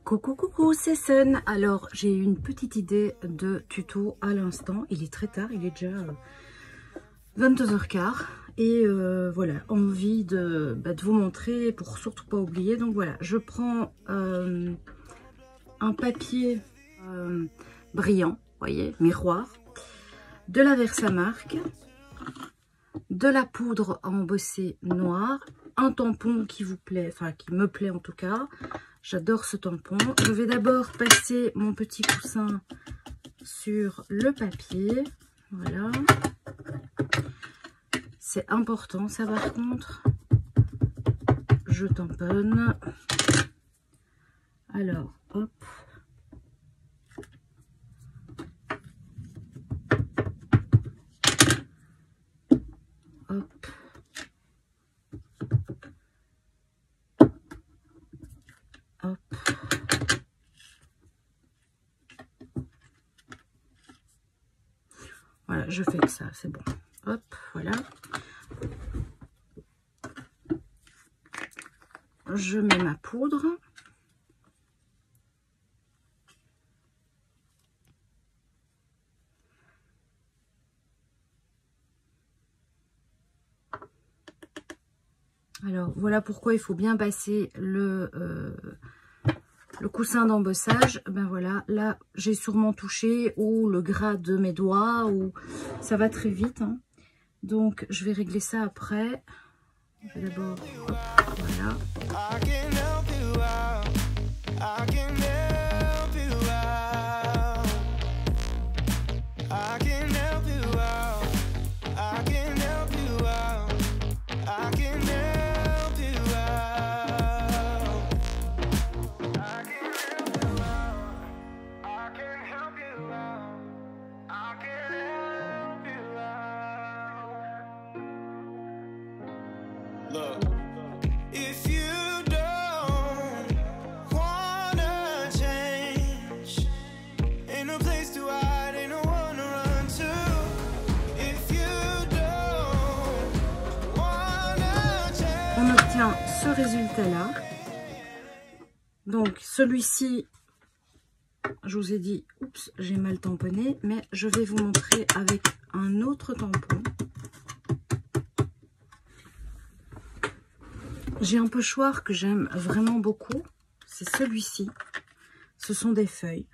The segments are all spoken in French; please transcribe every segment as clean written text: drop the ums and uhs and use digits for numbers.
Coucou coucou, c'est Sun. Alors j'ai eu une petite idée de tuto à l'instant. Il est très tard, il est déjà 22h15 et voilà, envie de vous montrer pour surtout pas oublier. Donc voilà, je prends un papier brillant, vous voyez, miroir, de la Versamark, de la poudre à embosser noire, un tampon qui vous plaît, enfin qui me plaît en tout cas. J'adore ce tampon. Je vais d'abord passer mon petit coussin sur le papier. Voilà. C'est important ça par contre. Je tamponne. Alors, hop. Hop. Hop. Voilà, je fais que ça, c'est bon. Hop, voilà. Je mets ma poudre. Alors, voilà pourquoi il faut bien passer le coussin d'embossage. Ben voilà, là, j'ai sûrement touché ou le gras de mes doigts, ou ça va très vite. Hein. Donc, je vais régler ça après. Je vais d'abord, voilà. If you don't wanna change, ain't no place to hide, ain't no one to run to. If you don't wanna change. On obtient ce résultat-là. Donc celui-ci, je vous ai dit, oups, j'ai mal tamponné, mais je vais vous montrer avec un autre tampon. J'ai un pochoir que j'aime vraiment beaucoup, c'est celui-ci. Ce sont des feuilles.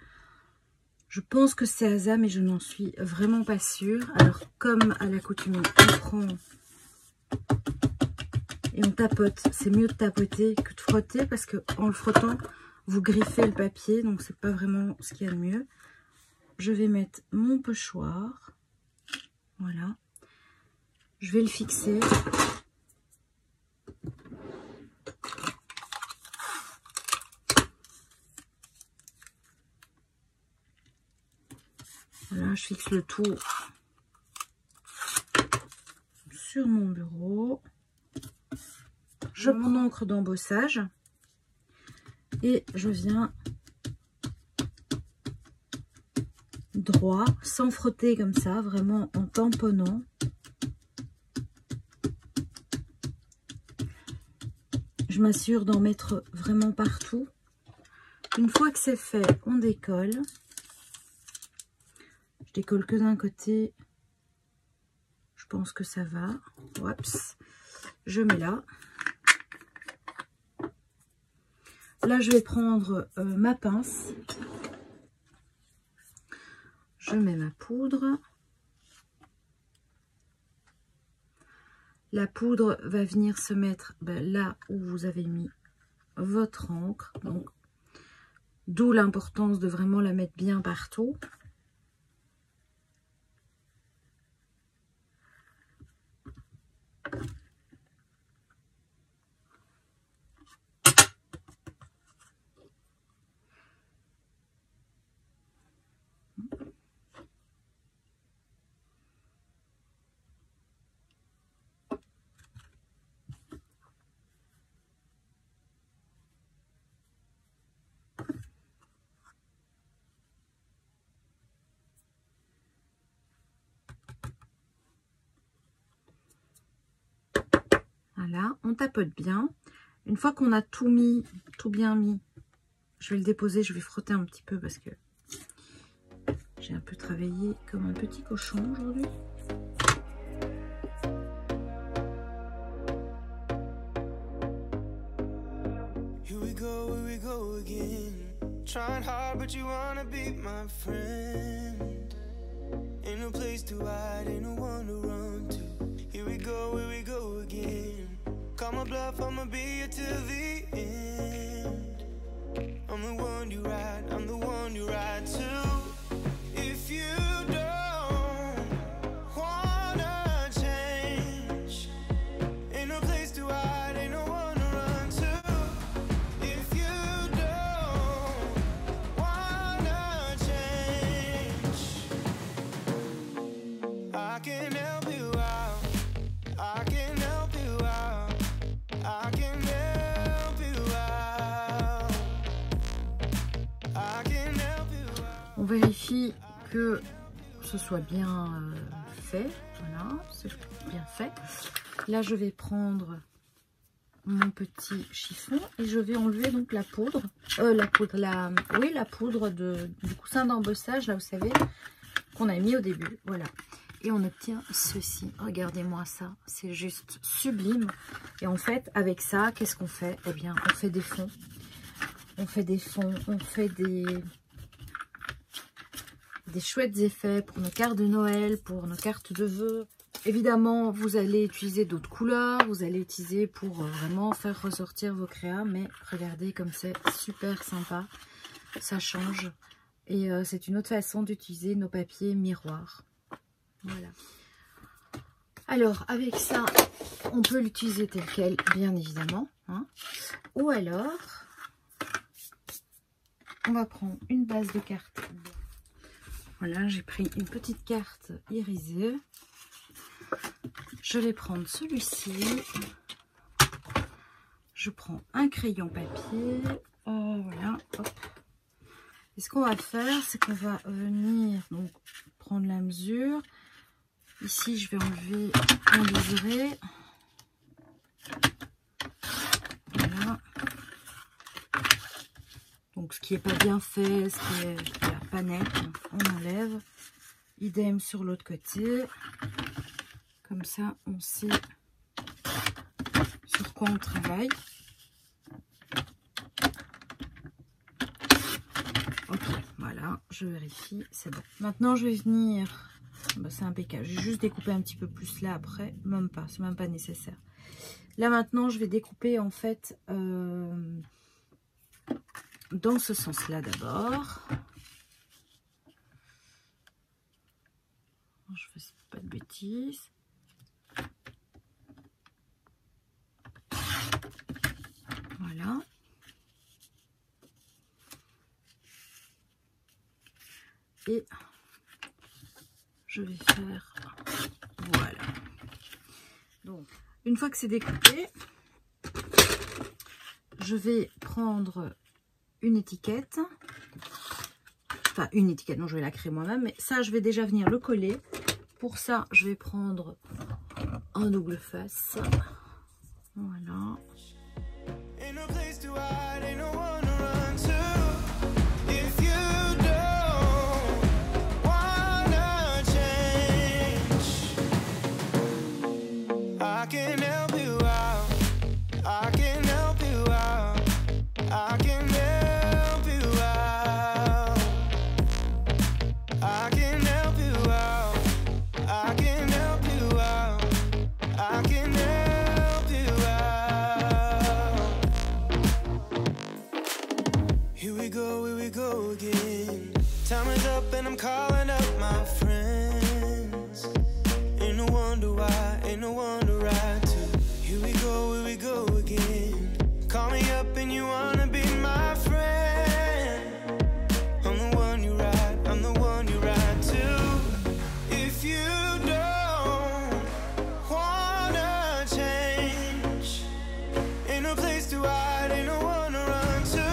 Je pense que c'est Asa, mais je n'en suis vraiment pas sûre. Alors, comme à l'accoutumée, on prend et on tapote. C'est mieux de tapoter que de frotter, parce que en le frottant, vous griffez le papier, donc c'est pas vraiment ce qu'il y a de mieux. Je vais mettre mon pochoir. Voilà. Je vais le fixer. Voilà, je fixe le tout sur mon bureau. Je prends mon encre d'embossage et je viens droit, sans frotter comme ça, vraiment en tamponnant. Je m'assure d'en mettre vraiment partout. Une fois que c'est fait, on décolle. Je décolle que d'un côté. Je pense que ça va. Oups. Je mets là. Là, je vais prendre ma pince. Je mets ma poudre. La poudre va venir se mettre là où vous avez mis votre encre. Donc, d'où l'importance de vraiment la mettre bien partout. Voilà, on tapote bien. Une fois qu'on a tout mis, tout bien mis, Je vais le déposer, je vais frotter un petit peu parce que j'ai un peu travaillé comme un petit cochon aujourd'hui. Here we go again. Trying hard, but you wanna be my friend. Ain't no place to hide, ain't no one to run to. Here we go again. Call my bluff, I'ma be here till the end. I'm the one you ride, I'm the one you ride to. If you don't wanna change, ain't no place to hide, ain't no one to run to. If you don't wanna change, I can help you out, I can help you out, I can help you out, I can help you out. On vérifie que ce soit bien fait. Voilà, c'est bien fait. Là, je vais prendre mon petit chiffon et je vais enlever donc la poudre. La poudre du coussin d'embossage, là, vous savez, qu'on a mis au début. Voilà. Et on obtient ceci. Regardez-moi ça. C'est juste sublime. Et en fait, avec ça, qu'est-ce qu'on fait? Eh bien, on fait des fonds. On fait des fonds. On fait des chouettes effets pour nos cartes de Noël, pour nos cartes de vœux. Évidemment, vous allez utiliser d'autres couleurs. Vous allez utiliser pour vraiment faire ressortir vos créas. Mais regardez comme c'est super sympa. Ça change. Et c'est une autre façon d'utiliser nos papiers miroirs. Voilà. Alors, avec ça, on peut l'utiliser tel quel, bien évidemment. Hein. Ou alors, on va prendre une base de cartes. Voilà, j'ai pris une petite carte irisée. Je vais prendre celui-ci. Je prends un crayon papier. Voilà, hop. Et ce qu'on va faire, c'est qu'on va venir donc prendre la mesure. Ici, je vais enlever un liseré. Voilà. Donc, ce qui n'est pas bien fait, ce qui est pas net, on enlève. Idem sur l'autre côté. Comme ça, on sait sur quoi on travaille. Ok, voilà, je vérifie, c'est bon. Maintenant, je vais venir... Bah, c'est impeccable. J'ai juste découpé un petit peu plus là après. Même pas, c'est même pas nécessaire. Là maintenant, je vais découper en fait dans ce sens-là d'abord. Je fais pas de bêtises. Voilà. Et je vais faire, voilà. Donc, une fois que c'est découpé, je vais prendre une étiquette. Enfin, une étiquette, non, je vais la créer moi-même. Mais ça, je vais déjà venir le coller. Pour ça, je vais prendre un double face. Voilà. I'm calling up my friends. Ain't no wonder why, ain't no one to ride to. Here we go again. Call me up and you wanna be my friend. I'm the one you ride, I'm the one you ride to. If you don't wanna change, ain't no place to hide, ain't no one to run to.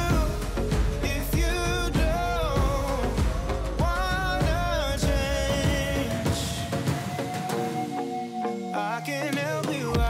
I can help you out.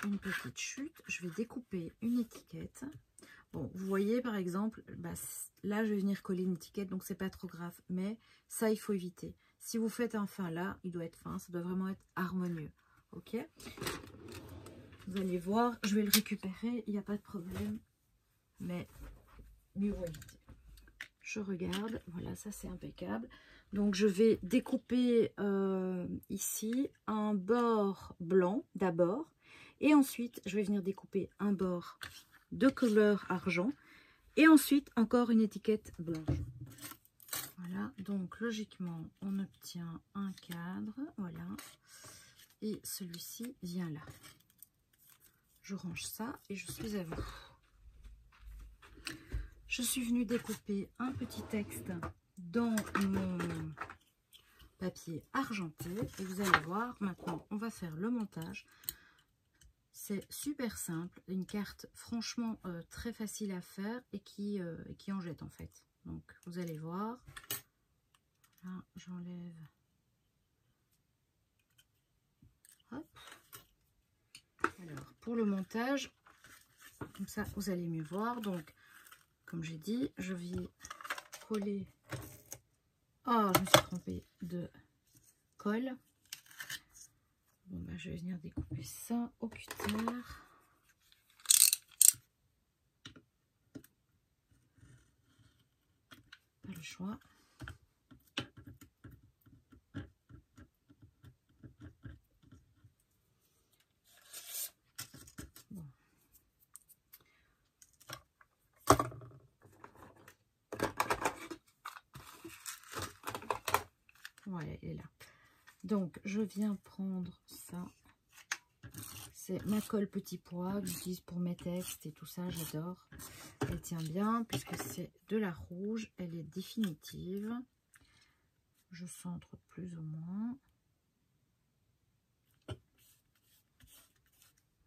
une petite chute. Je vais découper une étiquette. Bon, vous voyez par exemple, bah, là je vais venir coller une étiquette, donc c'est pas trop grave. Mais ça, il faut éviter. Si vous faites un fin là, il doit être fin, ça doit vraiment être harmonieux. Ok? Vous allez voir, je vais le récupérer, il n'y a pas de problème. Mais mieux vaut éviter. Je regarde, voilà, ça c'est impeccable. Donc je vais découper ici un bord blanc d'abord. Et ensuite, je vais venir découper un bord de couleur argent. Et ensuite, encore une étiquette blanche. Voilà, donc logiquement, on obtient un cadre. Voilà. Et celui-ci vient là. Je range ça et je suis à vous. Je suis venue découper un petit texte dans mon papier argenté. Et vous allez voir, maintenant, on va faire le montage. C'est super simple. Une carte, franchement, très facile à faire et qui en jette, en fait. Donc, vous allez voir. Là, j'enlève. Hop. Alors, pour le montage, comme ça, vous allez mieux voir. Donc, comme j'ai dit, je vais coller. Oh, je me suis trompée de colle. Bon, bah, je vais venir découper ça au cutter. Pas le choix. Bon. Voilà, elle est là. Donc, je viens prendre ça. C'est ma colle petit pois que j'utilise pour mes textes et tout ça, j'adore. Elle tient bien puisque c'est de la rouge. Elle est définitive. Je centre plus ou moins.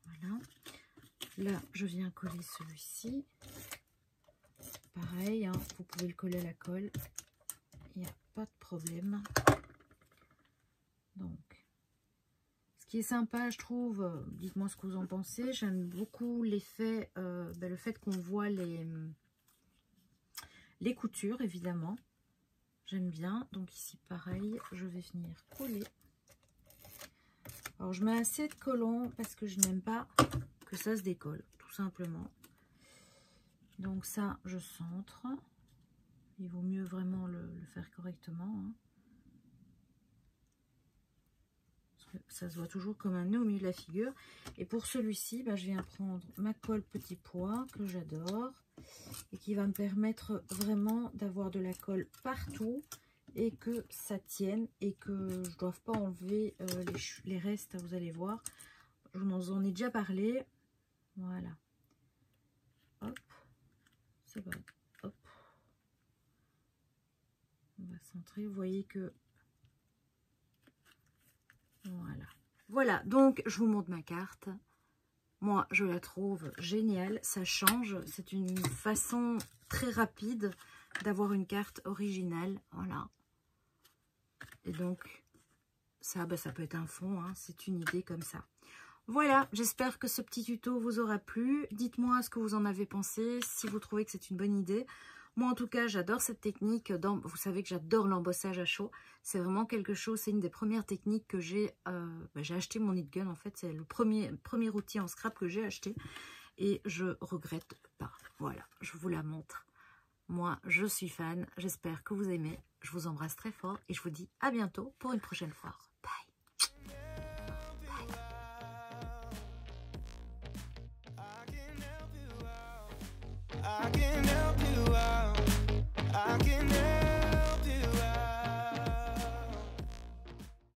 Voilà. Là, je viens coller celui-ci. Pareil, hein, vous pouvez le coller à la colle. Il n'y a pas de problème. Donc, ce qui est sympa, je trouve, dites-moi ce que vous en pensez. J'aime beaucoup l'effet, le fait qu'on voit les coutures, évidemment. J'aime bien. Donc ici, pareil, je vais venir coller. Alors, je mets assez de collant parce que je n'aime pas que ça se décolle, tout simplement. Donc ça, je centre. Il vaut mieux vraiment le faire correctement, hein. Ça se voit toujours comme un nœud au milieu de la figure. Et pour celui-ci, bah, je viens prendre ma colle petit pois que j'adore et qui va me permettre vraiment d'avoir de la colle partout et que ça tienne et que je ne doive pas enlever les restes. Vous allez voir, je vous en ai déjà parlé. Voilà. Hop, c'est bon. Hop. On va centrer. Vous voyez que voilà. Voilà, donc je vous montre ma carte. Moi, je la trouve géniale. Ça change. C'est une façon très rapide d'avoir une carte originale. Voilà. Et donc, ça, bah, ça peut être un fond. Hein, c'est une idée comme ça. Voilà, j'espère que ce petit tuto vous aura plu. Dites-moi ce que vous en avez pensé, si vous trouvez que c'est une bonne idée. Moi, en tout cas, j'adore cette technique. Vous savez que j'adore l'embossage à chaud. C'est vraiment quelque chose, c'est une des premières techniques que j'ai acheté mon HeatGun. En fait, c'est le premier outil en scrap que j'ai acheté. Et je regrette pas. Voilà, je vous la montre. Moi, je suis fan. J'espère que vous aimez. Je vous embrasse très fort et je vous dis à bientôt pour une prochaine fois.